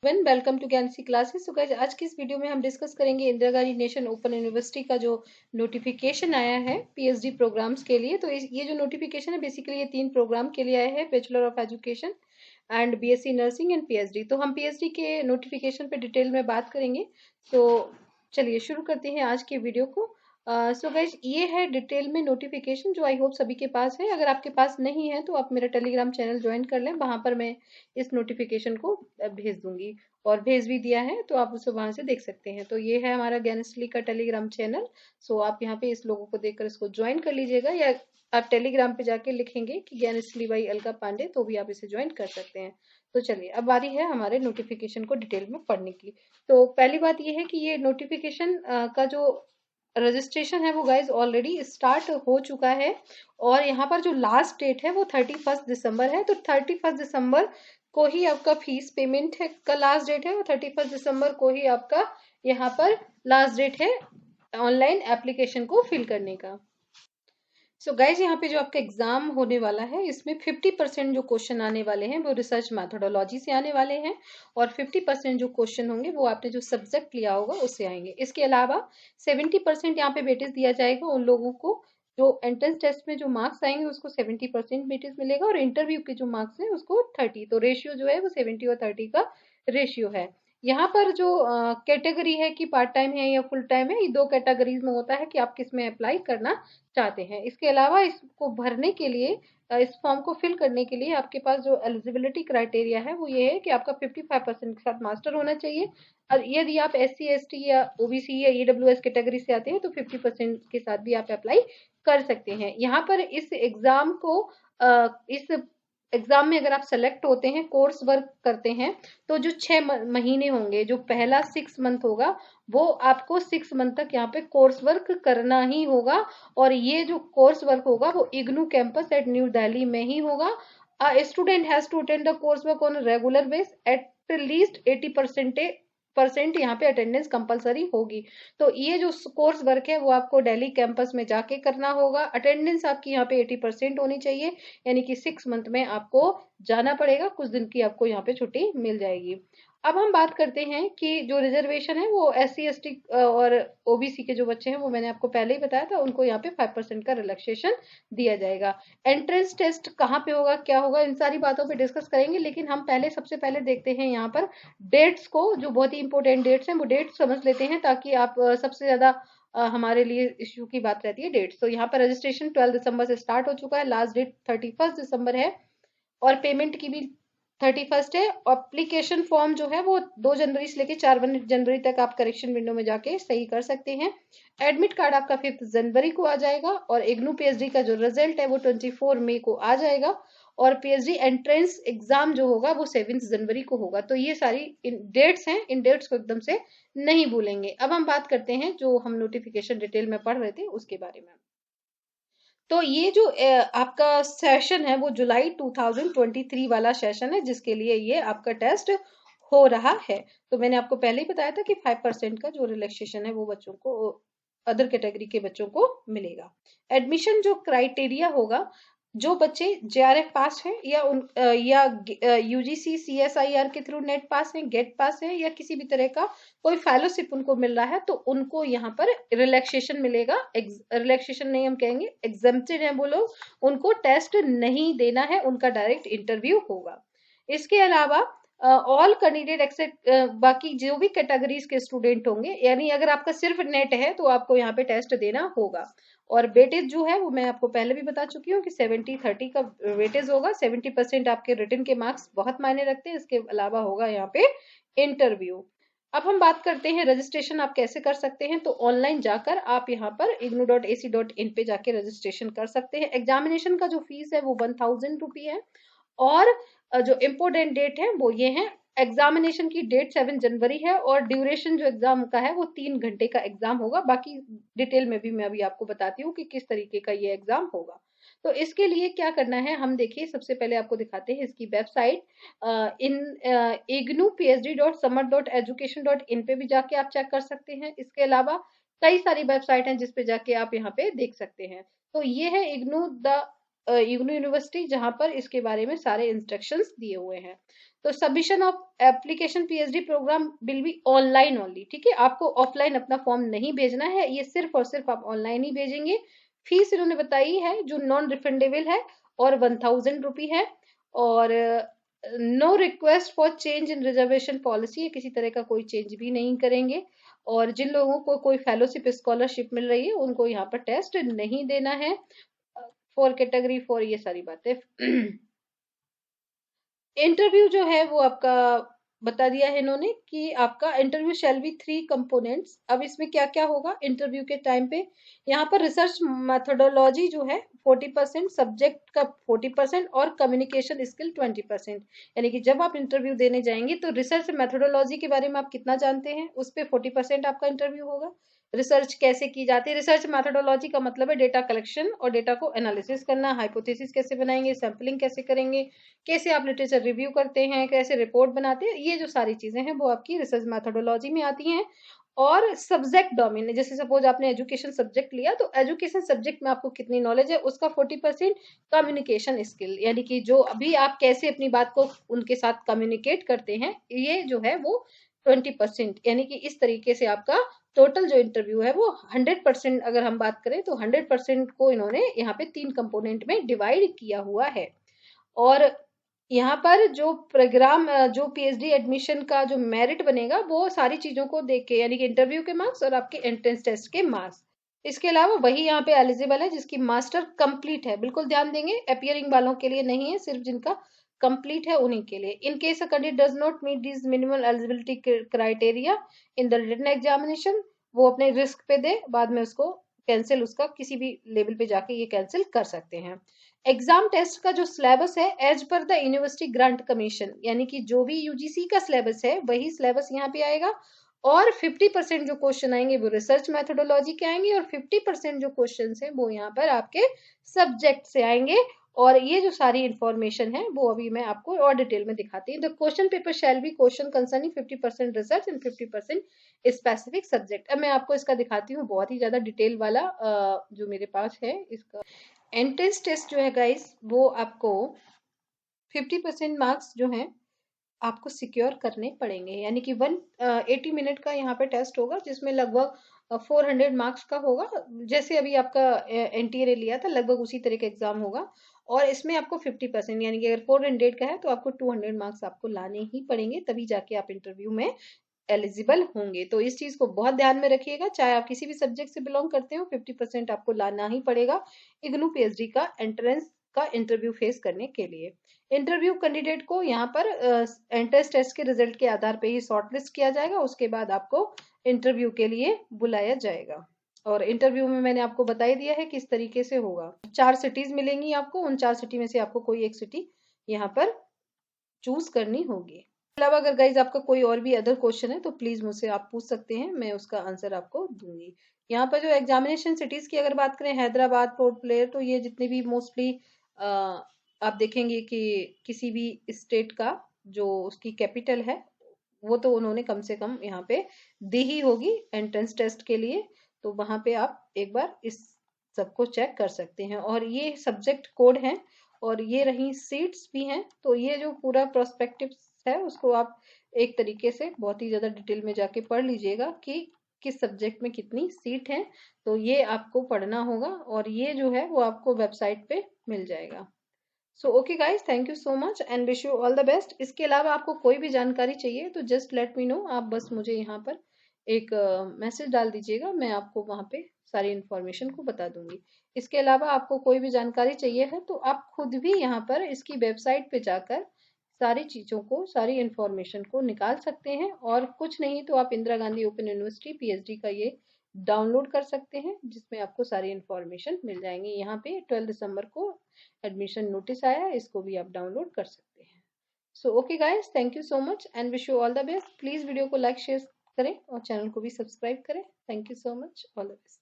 Welcome to Gyansi classes. तो guys आज की इस वीडियो में हम डिस्कस करेंगे Indira Gandhi national open university का जो नोटिफिकेशन आया है पीएचडी प्रोग्राम्स के लिए। तो ये जो नोटिफिकेशन है बेसिकली ये 3 प्रोग्राम के लिए आया है, bachelor of education and BSc nursing and PhD. तो हम पीएचडी के नोटिफिकेशन पे डिटेल में बात करेंगे। तो चलिए शुरू करते हैं आज के वीडियो को। सो गाइज ये है डिटेल में नोटिफिकेशन जो आई होप सभी के पास है। अगर आपके पास नहीं है तो आप मेरा टेलीग्राम चैनल ज्वाइन कर लें, वहां पर मैं इस नोटिफिकेशन को भेज दूंगी और भेज भी दिया है, तो आप उसे वहां से देख सकते हैं। तो ये है हमारा ज्ञानश्री का टेलीग्राम चैनल। सो आप यहाँ पे इस लोगों को देखकर इसको ज्वाइन कर लीजिएगा, या आप टेलीग्राम पे जाके लिखेंगे कि ज्ञानश्री बाई अलका पांडे तो भी आप इसे ज्वाइन कर सकते हैं। तो चलिए अब बारी है हमारे नोटिफिकेशन को डिटेल में पढ़ने की। तो पहली बात यह है कि ये नोटिफिकेशन का जो रजिस्ट्रेशन है वो गाइज ऑलरेडी स्टार्ट हो चुका है, और यहाँ पर जो लास्ट डेट है वो 31 दिसंबर है। तो 31 दिसंबर को ही आपका फीस पेमेंट है का लास्ट डेट है, और 31 दिसंबर को ही आपका यहाँ पर लास्ट डेट है ऑनलाइन एप्लीकेशन को फिल करने का। सो गाइज यहाँ पे जो आपका एग्जाम होने वाला है इसमें 50% जो क्वेश्चन आने वाले हैं वो रिसर्च मैथोडोलॉजी से आने वाले हैं, और 50% जो क्वेश्चन होंगे वो आपने जो सब्जेक्ट लिया होगा उससे आएंगे। इसके अलावा 70% यहाँ पे वेटेज दिया जाएगा उन लोगों को जो एंट्रेंस टेस्ट में जो मार्क्स आएंगे उसको 70% वेटेज मिलेगा, और इंटरव्यू के जो मार्क्स है उसको 30। तो रेशियो जो है वो 70 और 30 का रेशियो है। यहाँ पर जो कैटेगरी है कि पार्ट टाइम है या फुल टाइम है, ये 2 कैटेगरीज में होता है कि आप किस में अप्लाई करना चाहते हैं। इसके अलावा इसको भरने के लिए इस फॉर्म को फिल करने के लिए आपके पास जो एलिजिबिलिटी क्राइटेरिया है वो ये है कि आपका 55% के साथ मास्टर होना चाहिए, और यदि आप SC ST या OBC या EWS कैटेगरी से आते हैं तो 50% के साथ भी आप अप्लाई कर सकते हैं। यहाँ पर इस एग्जाम को इस एग्जाम में अगर आप सेलेक्ट होते हैं, कोर्स वर्क करते हैं, तो जो 6 महीने होंगे, जो पहला 6 मंथ होगा वो आपको 6 मंथ तक यहाँ पे कोर्स वर्क करना ही होगा। और ये जो कोर्स वर्क होगा वो IGNOU campus at New Delhi में ही होगा। Student has to attend the course work on regular base at least 80% यहाँ पे अटेंडेंस कंपलसरी होगी। तो ये जो कोर्स वर्क है वो आपको दिल्ली कैंपस में जाके करना होगा। अटेंडेंस आपकी यहाँ पे 80% होनी चाहिए, यानी कि 6 मंथ में आपको जाना पड़ेगा, कुछ दिन की आपको यहाँ पे छुट्टी मिल जाएगी। अब हम बात करते हैं कि जो रिजर्वेशन है वो SC ST और OBC के जो बच्चे हैं वो मैंने आपको पहले ही बताया था, उनको यहाँ पे 5% का रिलैक्सेशन दिया जाएगा। एंट्रेंस टेस्ट कहाँ पे होगा, क्या होगा, इन सारी बातों पे डिस्कस करेंगे, लेकिन हम सबसे पहले देखते हैं यहाँ पर डेट्स को। जो बहुत ही इंपॉर्टेंट डेट्स हैं वो डेट्स समझ लेते हैं, ताकि आप सबसे ज्यादा हमारे लिए इश्यू की बात रहती है डेट्स। तो यहाँ पर रजिस्ट्रेशन 12 दिसंबर से स्टार्ट हो चुका है, लास्ट डेट 31 दिसंबर है, और पेमेंट की भी 31 है। एप्लीकेशन फॉर्म जो है वो 2 जनवरी से लेकर 4 जनवरी तक आप करेक्शन विंडो में जाके सही कर सकते हैं। एडमिट कार्ड आपका 5 जनवरी को आ जाएगा, और इग्नू PhD का जो रिजल्ट है वो 24 मई को आ जाएगा, और PhD एंट्रेंस एग्जाम जो होगा वो 7 जनवरी को होगा। तो ये सारी डेट्स हैं, इन डेट्स को एकदम से नहीं भूलेंगे। अब हम बात करते हैं जो हम नोटिफिकेशन डिटेल में पढ़ रहे थे उसके बारे में। तो ये जो आपका सेशन है वो जुलाई 2023 वाला सेशन है, जिसके लिए ये आपका टेस्ट हो रहा है। तो मैंने आपको पहले ही बताया था कि 5% का जो रिलैक्सेशन है वो बच्चों को, अदर कैटेगरी के बच्चों को मिलेगा। एडमिशन जो क्राइटेरिया होगा, जो बच्चे JRF पास है या या UGC CSIR के थ्रू नेट पास है, गेट पास है, या किसी भी तरह का कोई फेलोशिप उनको मिल रहा है, तो उनको यहाँ पर रिलैक्सेशन मिलेगा। रिलैक्सेशन नहीं हम कहेंगे, एग्जेम्प्टेड है वो लोग, उनको टेस्ट नहीं देना है, उनका डायरेक्ट इंटरव्यू होगा। इसके अलावा ऑल कैंडिडेट एक्सेप्ट बाकी जो भी कैटेगरीज के स्टूडेंट होंगे, यानी अगर आपका सिर्फ नेट है तो आपको यहाँ पे टेस्ट देना होगा। और वेटेज जो है वो मैं आपको पहले भी बता चुकी हूँ कि 70-30 का वेटेज होगा। 70% आपके रिटन के मार्क्स बहुत मायने रखते हैं, इसके अलावा होगा यहाँ पे इंटरव्यू। अब हम बात करते हैं रजिस्ट्रेशन आप कैसे कर सकते हैं। तो ऑनलाइन जाकर आप यहाँ पर ignu.ac.in पे जाके रजिस्ट्रेशन कर सकते हैं। एग्जामिनेशन का जो फीस है वो 1000 रुपी है, और जो इम्पोर्टेंट डेट है वो ये है, एग्जामिनेशन की डेट 7 जनवरी है, और ड्यूरेशन जो एग्जाम का है वो 3 घंटे का एग्जाम होगा। बाकी डिटेल में भी मैं अभी आपको बताती हूँ कि किस तरीके का ये एग्जाम होगा। तो इसके लिए क्या करना है, हम देखिए सबसे पहले आपको दिखाते हैं इसकी वेबसाइट। इन ignu.psd.summer.education.in पे भी जाके आप चेक कर सकते हैं। इसके अलावा कई सारी वेबसाइट हैं जिसपे जाके आप यहाँ पे देख सकते हैं। तो ये है इग्नू यूनिवर्सिटी, जहां पर इसके बारे में सारे इंस्ट्रक्शंस दिए हुए हैं। तो submission of application PhD programme will be online only, ठीक है, आपको ऑफलाइन अपना फॉर्म नहीं भेजना है, ये सिर्फ और सिर्फ आप ऑनलाइन ही भेजेंगे। फीस इन्होंने बताई है जो नॉन रिफंडेबल है और 1000 रुपी है। और no request for change in reservation policy, किसी तरह का कोई चेंज भी नहीं करेंगे। और जिन लोगों को कोई फेलोशिप स्कॉलरशिप मिल रही है उनको यहाँ पर टेस्ट नहीं देना है। फॉर कैटेगरी 4 ये सारी बातें। इंटरव्यू जो है वो आपका बता दिया है इन्होंने कि आपका इंटरव्यू शैल बी 3 कंपोनेंट्स। अब इसमें क्या क्या होगा इंटरव्यू के टाइम पे, यहाँ पर रिसर्च मेथोडोलॉजी जो है 40%, सब्जेक्ट का 40% और कम्युनिकेशन स्किल 20%। यानी कि जब आप इंटरव्यू देने जाएंगे तो रिसर्च मेथोडोलॉजी के बारे में आप कितना जानते हैं उस पर 40% आपका इंटरव्यू होगा। रिसर्च कैसे की जाती है, रिसर्च मेथोडोलॉजी का मतलब है डेटा कलेक्शन और डेटा को एनालिसिस करना, हाइपोथेसिस कैसे बनाएंगे, सैम्पलिंग कैसे करेंगे, कैसे आप लिटरेचर रिव्यू करते हैं, कैसे रिपोर्ट बनाते हैं, ये जो सारी चीजें हैं वो आपकी रिसर्च मेथोडोलॉजी में आती हैं। और सब्जेक्ट डोमेन, जैसे सपोज आपने एजुकेशन सब्जेक्ट लिया तो एजुकेशन सब्जेक्ट में आपको कितनी नॉलेज है उसका 40%। कम्युनिकेशन स्किल यानी कि जो अभी आप कैसे अपनी बात को उनके साथ कम्युनिकेट करते हैं, ये जो है वो 20%। यानी कि इस तरीके से आपका टोटल जो इंटरव्यू है वो 100%, अगर हम बात करें तो 100% को इन्होंने यहाँ पे 3 कंपोनेंट में डिवाइड किया हुआ है। और यहाँ पर जो प्रोग्राम जो पीएचडी एडमिशन का जो मेरिट बनेगा वो सारी चीजों को देख के, यानी कि इंटरव्यू के मार्क्स और आपके एंट्रेंस टेस्ट के मार्क्स। इसके अलावा वही यहाँ पे एलिजिबल है जिसकी मास्टर कंप्लीट है, बिल्कुल ध्यान देंगे, अपियरिंग वालों के लिए नहीं है, सिर्फ जिनका कंप्लीट है उन्हीं के लिए। In case a candidate does not meet this minimum eligibility criteria in the written examination, वो अपने रिस्क पे दे, बाद में उसको कैंसिल, उसका किसी भी लेवल पे जाके ये कैंसिल कर सकते हैं। एग्जाम टेस्ट का जो सिलेबस है as per the university grant commission, यानी कि जो भी यूजीसी का सिलेबस है वही सिलेबस यहाँ पे आएगा। और 50% जो क्वेश्चन आएंगे वो रिसर्च मेथोडोलॉजी के आएंगे और 50% जो क्वेश्चन है वो यहाँ पर आपके सब्जेक्ट से आएंगे। और ये जो सारी इंफॉर्मेशन है वो अभी मैं आपको और डिटेल में दिखाती हूँ। The question paper shall be question concerning 50% research and 50% specific subject. अब मैं आपको इसका दिखाती हूँ बहुत ही ज्यादा डिटेल वाला जो मेरे पास है इसका। एंट्रेंस टेस्ट जो है गाइस वो आपको 50% मार्क्स जो हैं आपको सिक्योर करने पड़ेंगे, यानी कि 180 मिनट का यहाँ पे टेस्ट होगा जिसमें लगभग 400 मार्क्स का होगा। जैसे अभी आपका एनटीए लिया था लगभग उसी तरह का एग्जाम होगा। और इसमें आपको 50% यानी कि अगर 400 का है तो आपको 200 मार्क्स आपको लाने ही पड़ेंगे, तभी जाके आप इंटरव्यू में एलिजिबल होंगे। तो इस चीज को बहुत ध्यान में रखिएगा, चाहे आप किसी भी सब्जेक्ट से बिलोंग करते हो 50% आपको लाना ही पड़ेगा इग्नू पीएचडी का एंट्रेंस का इंटरव्यू फेस करने के लिए। इंटरव्यू कैंडिडेट को यहाँ पर एंट्रेंस टेस्ट के रिजल्ट के आधार पे ही शॉर्टलिस्ट किया जाएगा, उसके बाद आपको इंटरव्यू के लिए बुलाया जाएगा। और इंटरव्यू में मैंने आपको बता ही दिया है किस तरीके से होगा। 4 सिटीज मिलेंगी आपको, उन 4 सिटी में से आपको कोई एक सिटी यहाँ पर चूज करनी होगी। अलावा अगर गाइज आपका कोई और भी अदर क्वेश्चन है तो प्लीज मुझसे आप पूछ सकते हैं, मैं उसका आंसर आपको दूंगी। यहाँ पर जो एग्जामिनेशन सिटीज की अगर बात करें, हैदराबाद, पोर्ट ब्लेयर, तो ये जितने भी मोस्टली आप देखेंगे कि किसी भी स्टेट का जो उसकी कैपिटल है वो तो उन्होंने कम से कम यहाँ पे दी ही होगी एंट्रेंस टेस्ट के लिए। तो वहां पे आप एक बार इस सबको चेक कर सकते हैं। और ये सब्जेक्ट कोड है और ये रही सीट्स भी हैं, तो ये जो पूरा प्रोस्पेक्टिव है उसको आप एक तरीके से बहुत ही ज्यादा डिटेल में जाके पढ़ लीजिएगा कि किस सब्जेक्ट में कितनी सीट है, तो ये आपको पढ़ना होगा और ये जो है वो आपको वेबसाइट पे मिल जाएगा। So okay guys, thank you so much and wish you all the best. इसके अलावा आपको कोई भी जानकारी चाहिए तो जस्ट लेट मी नो, आप बस मुझे यहाँ पर एक मैसेज डाल दीजिएगा, मैं आपको वहाँ पे सारी इन्फॉर्मेशन को बता दूंगी। इसके अलावा आपको कोई भी जानकारी चाहिए है तो आप खुद भी यहाँ पर इसकी वेबसाइट पे जाकर सारी चीज़ों को, सारी इन्फॉर्मेशन को निकाल सकते हैं। और कुछ नहीं तो आप Indira Gandhi open university PhD का ये डाउनलोड कर सकते हैं जिसमें आपको सारी इन्फॉर्मेशन मिल जाएंगी। यहाँ पे 12 दिसंबर को एडमिशन नोटिस आया है, इसको भी आप डाउनलोड कर सकते हैं। So okay guys, thank you so much and wish you all the best. Please video को लाइक शेयर करें और चैनल को भी सब्सक्राइब करें। Thank you so much, all the best.